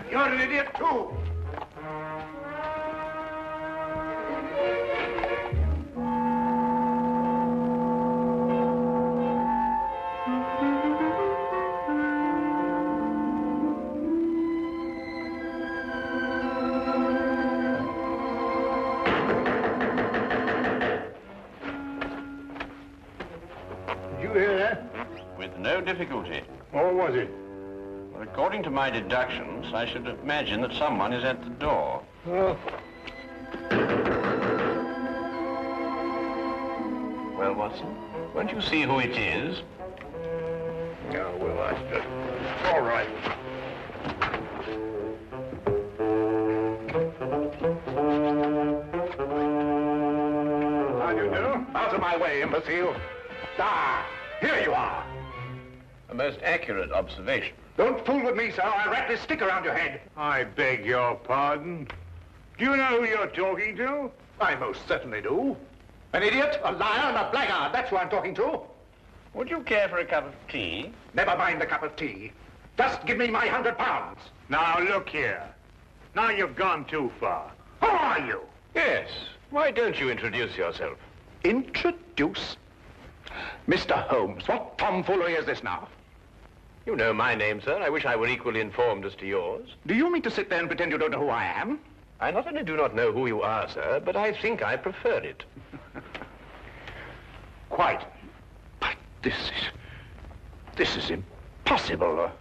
You're an idiot, too. Did you hear that? With no difficulty. Or was it? Well, according to my deductions, I should imagine that someone is at the door. Oh. Well, Watson, won't you see who it is? No, well, I just... All right. How do you do? Out of my way, imbecile. Ah, here you are. A most accurate observation. Don't fool with me, sir. I'll wrap this stick around your head. I beg your pardon. Do you know who you're talking to? I most certainly do. An idiot, a liar, and a blackguard. That's who I'm talking to. Would you care for a cup of tea? Never mind the cup of tea. Just give me my £100. Now, look here. Now you've gone too far. Who are you? Yes. Why don't you introduce yourself? Introduce? Mr. Holmes, what tomfoolery is this now? You know my name, sir. I wish I were equally informed as to yours. Do you mean to sit there and pretend you don't know who I am? I not only do not know who you are, sir, but I think I prefer it. Quite. But this is impossible.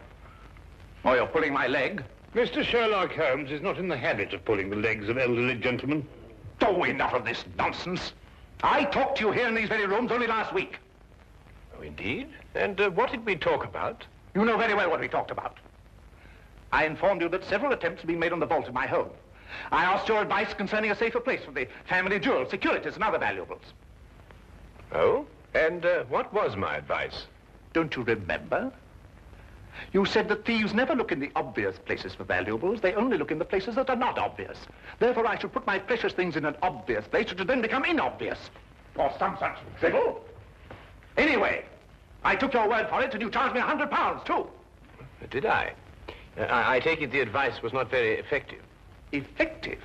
Oh, you're pulling my leg? Mr. Sherlock Holmes is not in the habit of pulling the legs of elderly gentlemen. Oh, enough of this nonsense. I talked to you here in these very rooms only last week. Oh, indeed? And what did we talk about? You know very well what we talked about. I informed you that several attempts have been made on the vault of my home. I asked your advice concerning a safer place for the family jewels, securities, and other valuables. Oh? And what was my advice? Don't you remember? You said that thieves never look in the obvious places for valuables. They only look in the places that are not obvious. Therefore, I should put my precious things in an obvious place, which would then become inobvious. Or some such drivel. Anyway, I took your word for it, and you charged me £100, too. Did I? I take it the advice was not very effective. Effective?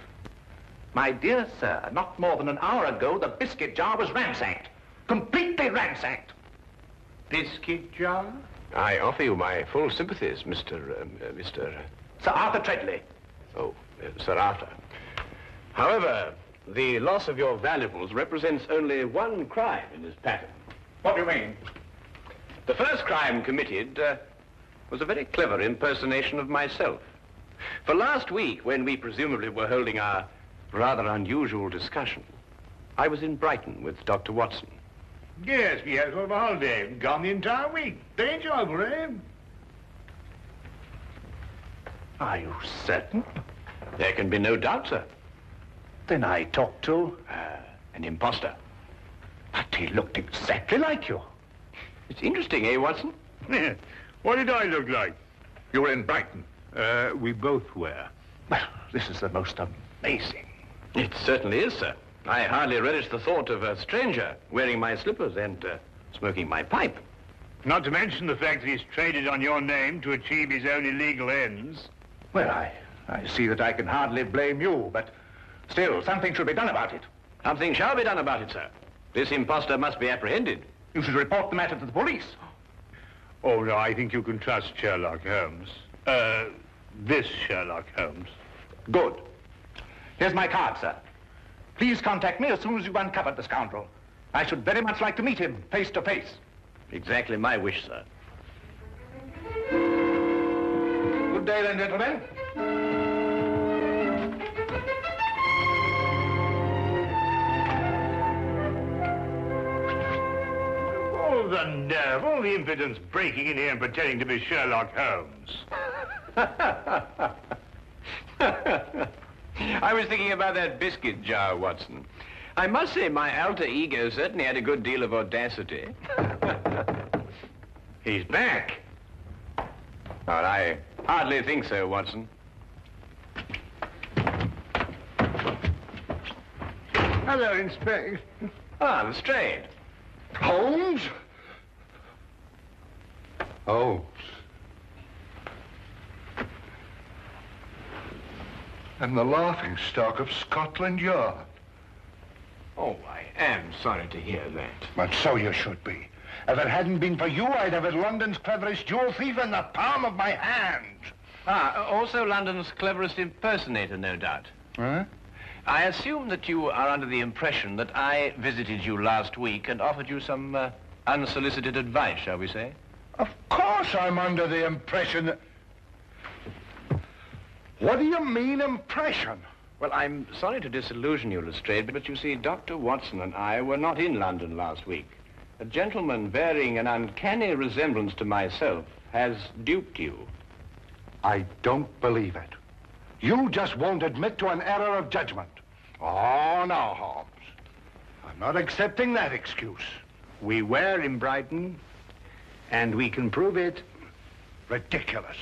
My dear sir, not more than an hour ago, the biscuit jar was ransacked. Completely ransacked. Biscuit jar? I offer you my full sympathies, Mr. Sir Arthur Treadley. Oh, Sir Arthur. However, the loss of your valuables represents only one crime in this pattern. What do you mean? The first crime committed was a very clever impersonation of myself. For last week, when we presumably were holding our rather unusual discussion, I was in Brighton with Dr. Watson. Yes, we had sort of a holiday. Gone the entire week. Very enjoyable, eh? Are you certain? There can be no doubt, sir. Then I talked to... An imposter. But he looked exactly like you. It's interesting, eh, Watson? What did I look like? You were in Brighton. We both were. Well, this is the most amazing. It certainly is, sir. I hardly relish the thought of a stranger wearing my slippers and smoking my pipe. Not to mention the fact that he's traded on your name to achieve his own illegal ends. Well, I see that I can hardly blame you, but still, something should be done about it. Something shall be done about it, sir. This imposter must be apprehended. You should report the matter to the police. Oh, no, I think you can trust Sherlock Holmes. This Sherlock Holmes. Good. Here's my card, sir. Please contact me as soon as you've uncovered the scoundrel. I should very much like to meet him face to face. Exactly my wish, sir. Good day, then, gentlemen. Oh, the nerve, all the impudence breaking in here and pretending to be Sherlock Holmes. I was thinking about that biscuit jar, Watson. I must say my alter ego certainly had a good deal of audacity. He's back. Well, I hardly think so, Watson. Hello, Inspector. Ah, Lestrade. Holmes? Oh. I'm the laughing stock of Scotland Yard. Oh, I am sorry to hear that. But so you should be. If it hadn't been for you, I'd have had London's cleverest jewel thief in the palm of my hand. Also London's cleverest impersonator, no doubt. Huh? I assume that you are under the impression that I visited you last week and offered you some unsolicited advice, shall we say? Of course I'm under the impression that... What do you mean, impression? Well, I'm sorry to disillusion you, Lestrade, but you see, Dr. Watson and I were not in London last week. A gentleman bearing an uncanny resemblance to myself has duped you. I don't believe it. You just won't admit to an error of judgment. Oh, no, Holmes. I'm not accepting that excuse. We were in Brighton, and we can prove it. Ridiculous.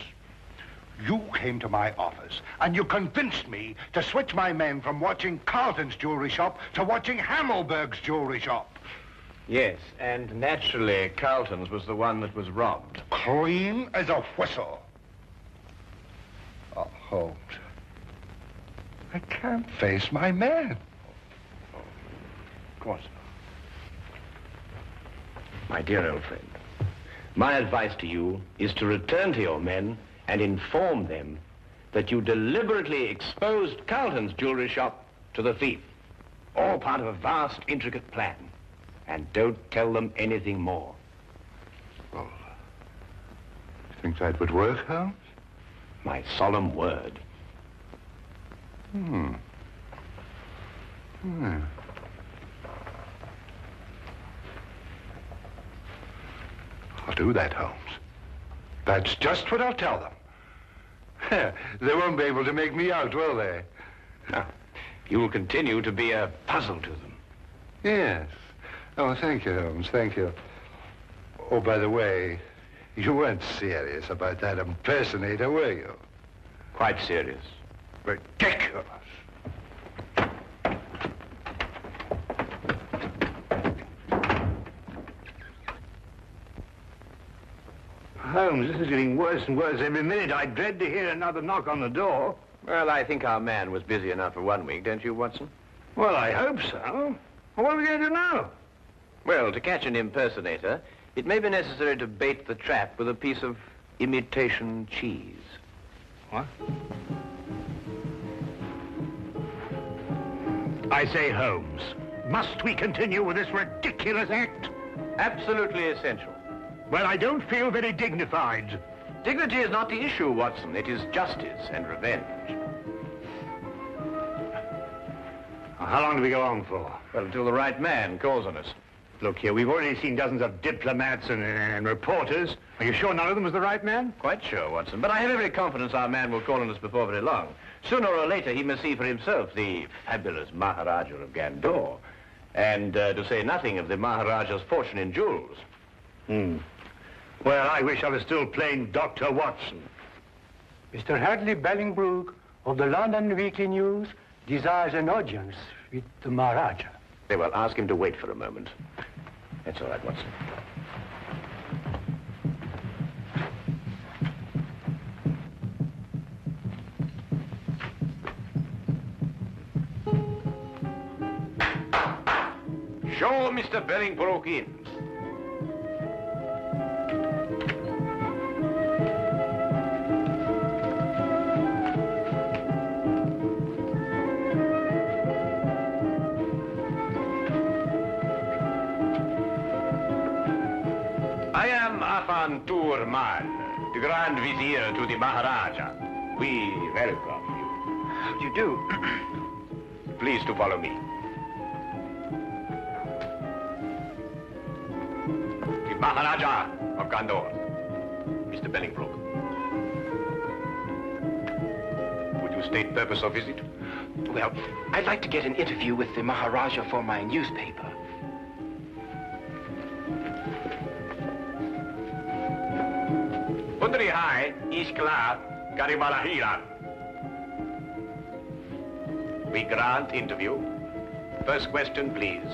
You came to my office, and you convinced me to switch my men from watching Carlton's jewelry shop to watching Hammelberg's jewelry shop. Yes, and naturally, Carlton's was the one that was robbed. Clean as a whistle. Oh, Holmes. I can't face my men. Of course not. My dear old friend, my advice to you is to return to your men and inform them that you deliberately exposed Carlton's jewelry shop to the thief. All part of a vast, intricate plan. And don't tell them anything more. Well, you think that would work, Holmes? My solemn word. I'll do that, Holmes. That's just what I'll tell them. They won't be able to make me out, will they? You will continue to be a puzzle to them. Yes. Oh, thank you, Holmes, thank you. Oh, by the way, you weren't serious about that impersonator, were you? Quite serious. Ridiculous. Holmes, this is getting worse and worse every minute. I dread to hear another knock on the door. Well, I think our man was busy enough for 1 week, don't you, Watson? Well, I hope so. Well, what are we going to do now? Well, to catch an impersonator, it may be necessary to bait the trap with a piece of imitation cheese. What? I say, Holmes, must we continue with this ridiculous act? Absolutely essential. Well, I don't feel very dignified. Dignity is not the issue, Watson. It is justice and revenge. How long do we go on for? Well, until the right man calls on us. Look here, we've already seen dozens of diplomats and reporters. Are you sure none of them was the right man? Quite sure, Watson. But I have every confidence our man will call on us before very long. Sooner or later, he must see for himself the fabulous Maharaja of Gandor. And to say nothing of the Maharaja's fortune in jewels. Well, I wish I was still plain Dr. Watson. Mr. Hadley Bellingbrook of the London Weekly News desires an audience with the Maharaja. Very well, ask him to wait for a moment. That's all right, Watson. Show Mr. Bellingbrook in. I am Afan Turman, the Grand Vizier to the Maharaja. We welcome you. How do you do? Please to follow me. The Maharaja of Gandor, Mr. Bellingbrook. Would you state purpose of visit? Well, I'd like to get an interview with the Maharaja for my newspaper. Pundri Hai, Iskla, Karibalahira. We grant interview. First question, please.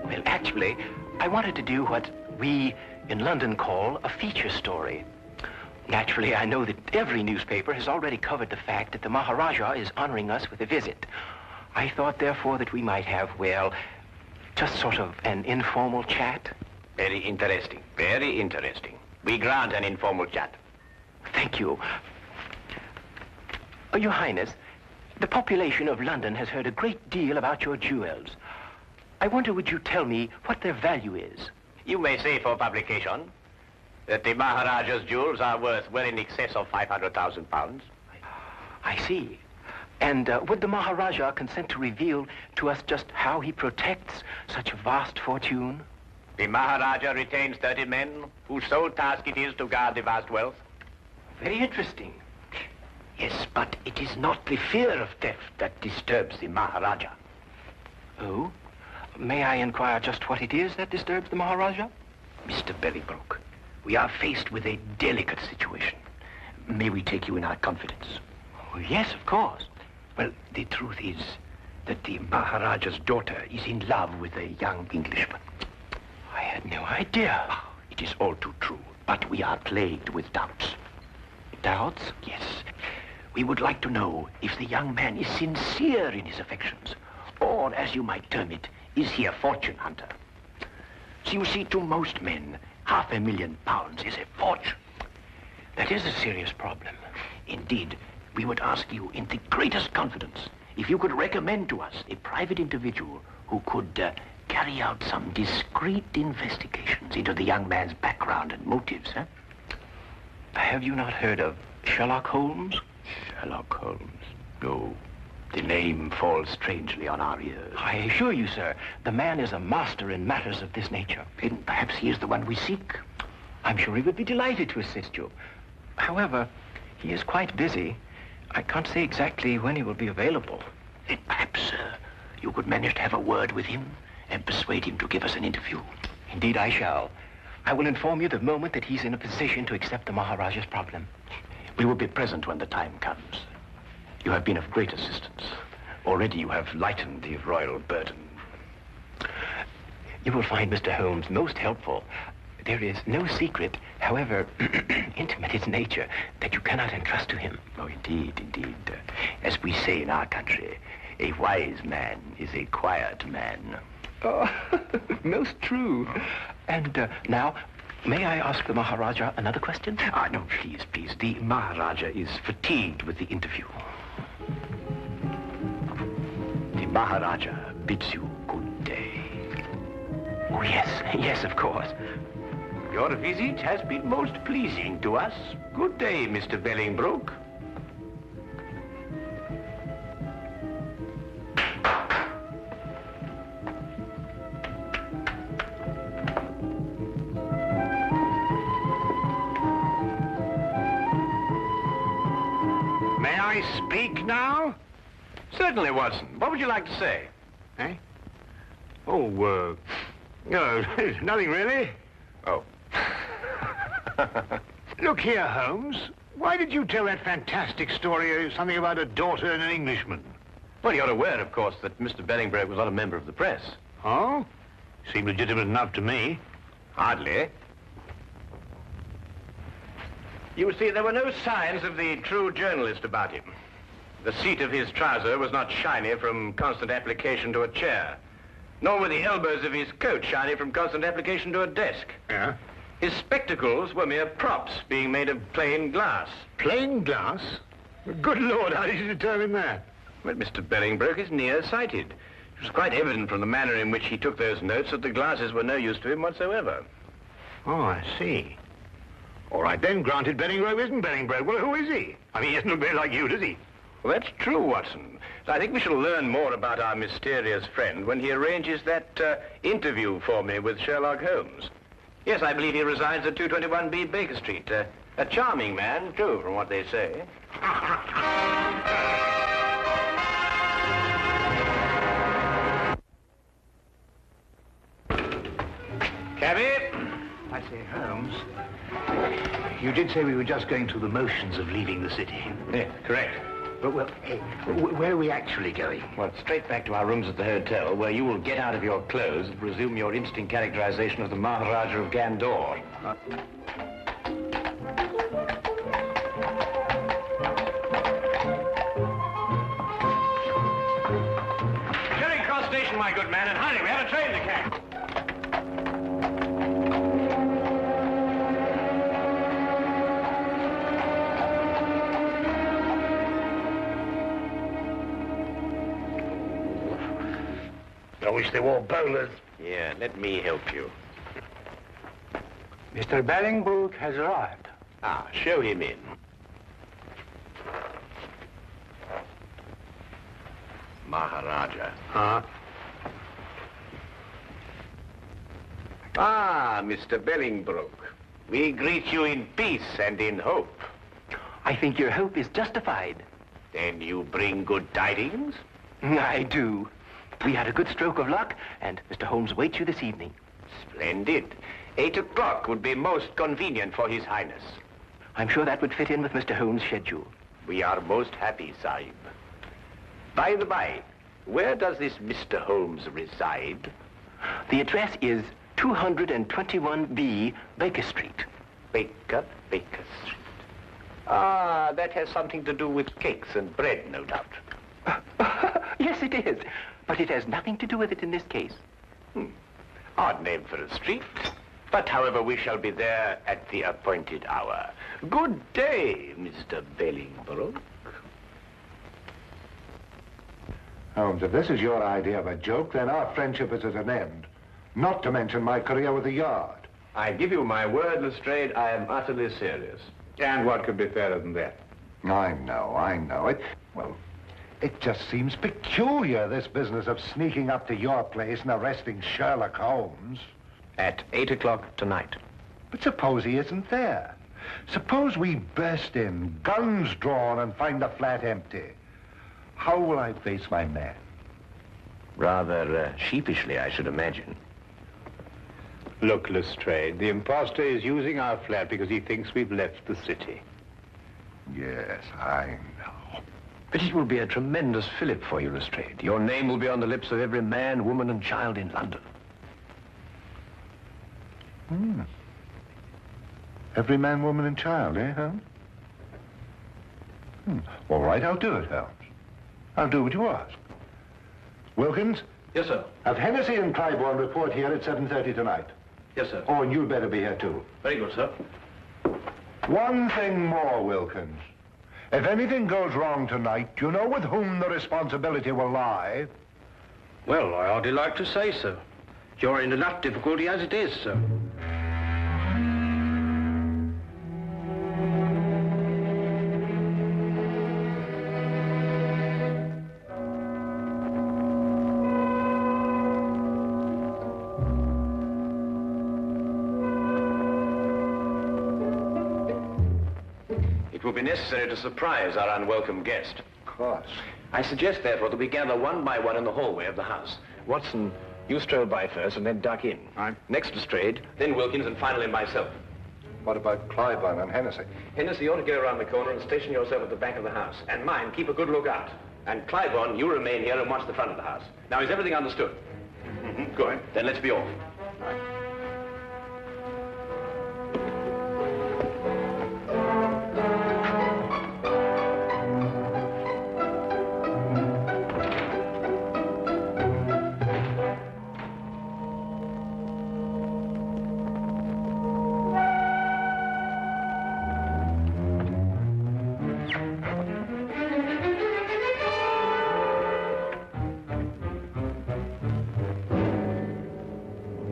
Well, actually, I wanted to do what we in London call a feature story. Naturally, I know that every newspaper has already covered the fact that the Maharaja is honoring us with a visit. I thought, therefore, that we might have, well, just sort of an informal chat. Very interesting, very interesting. We grant an informal chat. Thank you. Your Highness, the population of London has heard a great deal about your jewels. I wonder, would you tell me what their value is? You may say for publication that the Maharaja's jewels are worth well in excess of £500,000. I see. And would the Maharaja consent to reveal to us just how he protects such a vast fortune? The Maharaja retains 30 men whose sole task it is to guard the vast wealth. Very interesting. Yes, but it is not the fear of theft that disturbs the Maharaja. Oh? May I inquire just what it is that disturbs the Maharaja? Mr. Bolingbroke, we are faced with a delicate situation. May we take you in our confidence? Oh, yes, of course. Well, the truth is that the Maharaja's daughter is in love with a young Englishman. I had no idea. It is all too true, but we are plagued with doubts. Doubts? Yes. We would like to know if the young man is sincere in his affections, or, as you might term it, is he a fortune hunter? So you see, to most men, £500,000 is a fortune. That is a serious problem. Indeed, we would ask you in the greatest confidence if you could recommend to us a private individual who could carry out some discreet investigations into the young man's background and motives, huh? Have you not heard of Sherlock Holmes? Sherlock Holmes? No. The name falls strangely on our ears. I assure you, sir, the man is a master in matters of this nature. Then perhaps he is the one we seek. I'm sure he would be delighted to assist you. However, he is quite busy. I can't say exactly when he will be available. Then perhaps, you could manage to have a word with him and persuade him to give us an interview. Indeed, I shall. I will inform you the moment that he's in a position to accept the Maharaja's problem. We will be present when the time comes. You have been of great assistance. Already you have lightened the royal burden. You will find Mr. Holmes most helpful. There is no secret, however intimate its nature, that you cannot entrust to him. Oh, indeed, indeed. As we say in our country, a wise man is a quiet man. Oh, most true. And now, may I ask the Maharaja another question? No, please, please. The Maharaja is fatigued with the interview. The Maharaja bids you good day. Oh, yes, yes, of course. Your visit has been most pleasing to us. Good day, Mr. Bolingbroke. May I speak now? Certainly, Watson. What would you like to say? Eh? Oh, no, nothing really. Oh. Look here, Holmes. Why did you tell that fantastic story, something about a daughter and an Englishman? Well, you're aware, of course, that Mr. Bolingbroke was not a member of the press. Oh? Seemed legitimate enough to me. Hardly. You see, there were no signs of the true journalist about him. The seat of his trouser was not shiny from constant application to a chair, nor were the elbows of his coat shiny from constant application to a desk. Yeah? His spectacles were mere props being made of plain glass. Plain glass? Good Lord, how did you determine that? Well, Mr. Bolingbroke is nearsighted. It was quite evident from the manner in which he took those notes that the glasses were no use to him whatsoever. Oh, I see. All right, then, granted Bolingbroke isn't Bolingbroke. Well, who is he? I mean, he doesn't look very like you, does he? Well, that's true, Watson. I think we shall learn more about our mysterious friend when he arranges that interview for me with Sherlock Holmes. Yes, I believe he resides at 221B Baker Street. A charming man, too, from what they say. Cabby? I say, Holmes, you did say we were just going through the motions of leaving the city. Yeah, correct. But, well, hey, where are we actually going? Well, straight back to our rooms at the hotel, where you will get out of your clothes and resume your instant characterization of the Maharaja of Gandor. along, my good man, and hurry. We have a train to catch. I wish they wore bowlers. Yeah, let me help you. Mr. Bellingbrook has arrived. Ah, show him in. Maharaja. Huh? Ah, Mr. Bellingbrook. We greet you in peace and in hope. I think your hope is justified. Then you bring good tidings? I do. We had a good stroke of luck, and Mr. Holmes waits you this evening. Splendid. 8 o'clock would be most convenient for His Highness. I'm sure that would fit in with Mr. Holmes' schedule. We are most happy, Sahib. By the by, where does this Mr. Holmes reside? The address is 221B Baker Street. Baker Street. Ah, that has something to do with cakes and bread, no doubt. Yes, it is. But it has nothing to do with it in this case. Odd name for a street. But, however, we shall be there at the appointed hour. Good day, Mr. Bellingbrook. Holmes, if this is your idea of a joke, then our friendship is at an end. Not to mention my career with the Yard. I give you my word, Lestrade, I am utterly serious. And what could be fairer than that? I know. It just seems peculiar, this business of sneaking up to your place and arresting Sherlock Holmes. At 8 o'clock tonight. But suppose he isn't there. Suppose we burst in, guns drawn, and find the flat empty. How will I face my man? Rather sheepishly, I should imagine. Look, Lestrade, the imposter is using our flat because he thinks we've left the city. Yes, I know. But it will be a tremendous fillip for you, Lestrade. Your name will be on the lips of every man, woman, and child in London. Every man, woman, and child, eh, Holmes? All right, I'll do it, Holmes. I'll do what you ask. Wilkins? Yes, sir. Have Hennessy and Clybourne report here at 7:30 tonight. Yes, sir. Oh, and you'd better be here, too. Very good, sir. One thing more, Wilkins. If anything goes wrong tonight, you know with whom the responsibility will lie? Well, I hardly like to say so. You're in enough difficulty as it is, sir. It will be necessary to surprise our unwelcome guest. Of course. I suggest, therefore, that we gather one by one in the hallway of the house. Watson, you stroll by first and then duck in. Right. Next Lestrade, then Wilkins, and finally myself. What about Clybourne and Hennessy? Hennessy, you ought to go around the corner and station yourself at the back of the house. And mind, keep a good lookout. And Clybourne, you remain here and watch the front of the house. Now, is everything understood? Good. Then let's be off.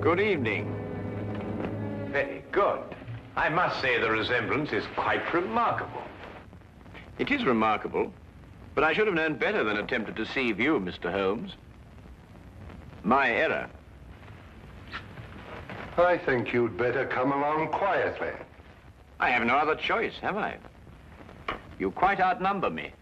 Good evening. Very good. I must say the resemblance is quite remarkable. It is remarkable, but I should have known better than attempt to deceive you, Mr. Holmes. My error. I think you'd better come along quietly. I have no other choice, have I? You quite outnumber me.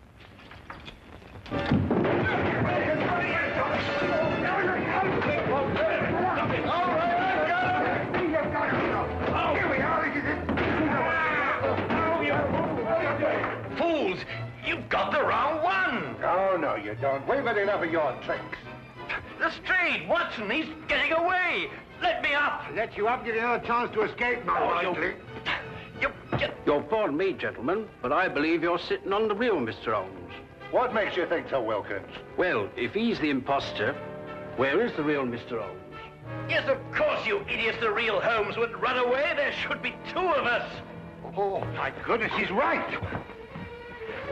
Fools! You've got the wrong one! Oh, no, you don't. We've had enough of your tricks. Lestrade, Watson, he's getting away! Let me up! Let you up, give you another chance to escape, You'll pardon me, gentlemen, but I believe you're sitting on the real Mr. Holmes. What makes you think so, Wilkins? Well, if he's the imposter, Where is the real Mr. Holmes? Yes, of course, you idiots. The real Holmes would run away. There should be two of us. Oh, my goodness, he's right.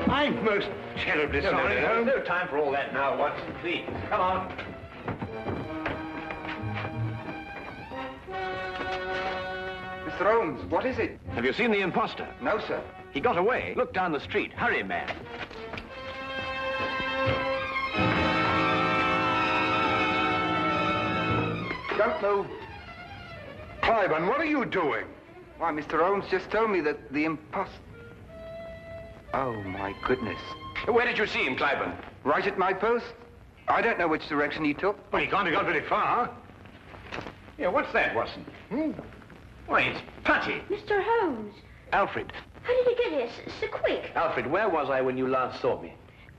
I'm most terribly sorry, Holmes. No time for all that now, Watson. Please, come on. Mr. Holmes, what is it? Have you seen the imposter? No, sir. He got away. Look down the street. Hurry, man. Don't move. Cliburn, what are you doing? Why, Mr. Holmes just told me that the imposter... Oh, my goodness. Where did you see him, Cliburn? Right at my post. I don't know which direction he took. Well, he can't have gone very far. Yeah, what's that, Watson? Why, it's Putty. Mr. Holmes, Alfred. how did you get here so quick? Alfred, where was I when you last saw me?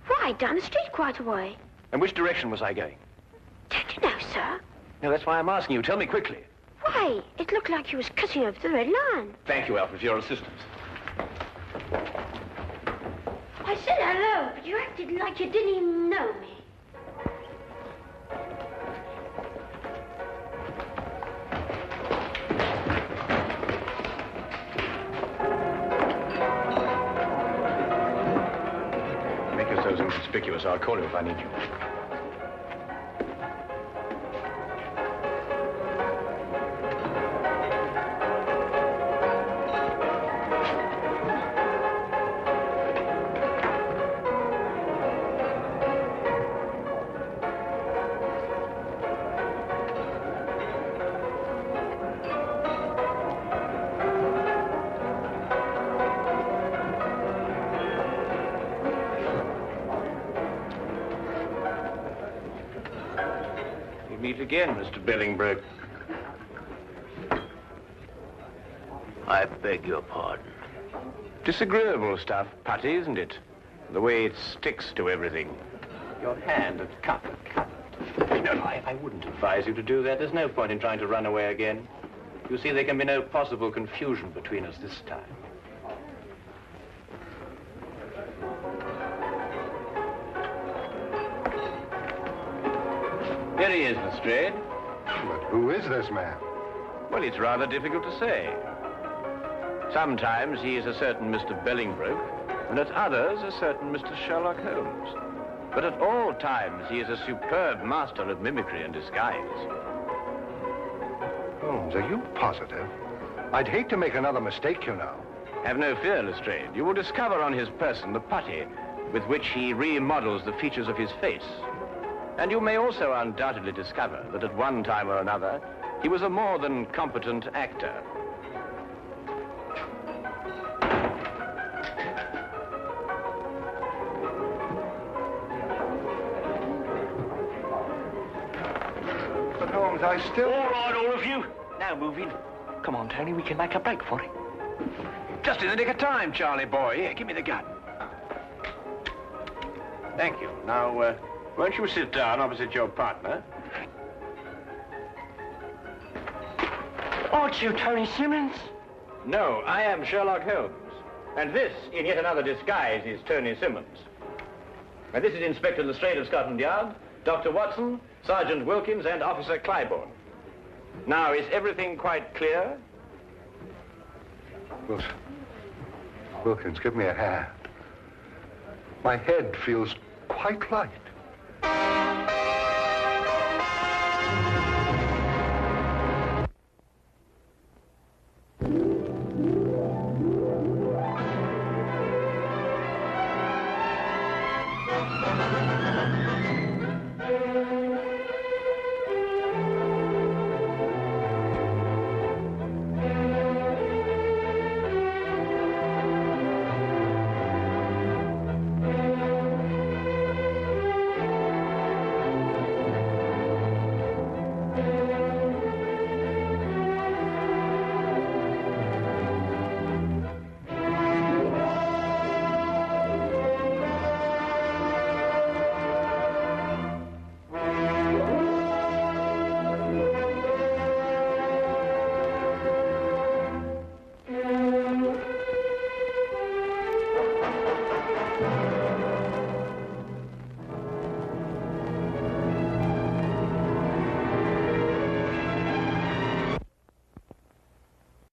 Why, down the street quite a way. And which direction was I going? Don't you know, sir? No, that's why I'm asking you. Tell me quickly. Why, it looked like you was cutting over the red line. Thank you, Alfred, for your assistance. I said hello, but you acted like you didn't even know me. Make yourselves inconspicuous. I'll call you if I need you. Meet again, Mr. Bellingbroke. I beg your pardon. Disagreeable stuff, Putty, isn't it? The way it sticks to everything. Your hand at cup. No, I wouldn't advise you to do that. There's no point in trying to run away again. You see, there can be no possible confusion between us this time. Here he is, Lestrade. But who is this man? Well, it's rather difficult to say. Sometimes he is a certain Mr. Bellingbroke, and at others a certain Mr. Sherlock Holmes. But at all times he is a superb master of mimicry and disguise. Holmes, are you positive? I'd hate to make another mistake, you know. Have no fear, Lestrade. You will discover on his person the putty with which he remodels the features of his face. And you may also undoubtedly discover that at one time or another, he was a more than competent actor. But Holmes, I still... All right, all of you. Now move in. Come on, Tony, we can make a break for it. Just in the nick of time, Charlie boy. Here, give me the gun. Thank you. Now, won't you sit down opposite your partner? Aren't you Tony Simmons? No, I am Sherlock Holmes. And this, in yet another disguise, is Tony Simmons. And this is Inspector Lestrade of Scotland Yard, Dr. Watson, Sergeant Wilkins, and Officer Cliburn. Now, is everything quite clear? Wilkins, give me a hand. My head feels quite light.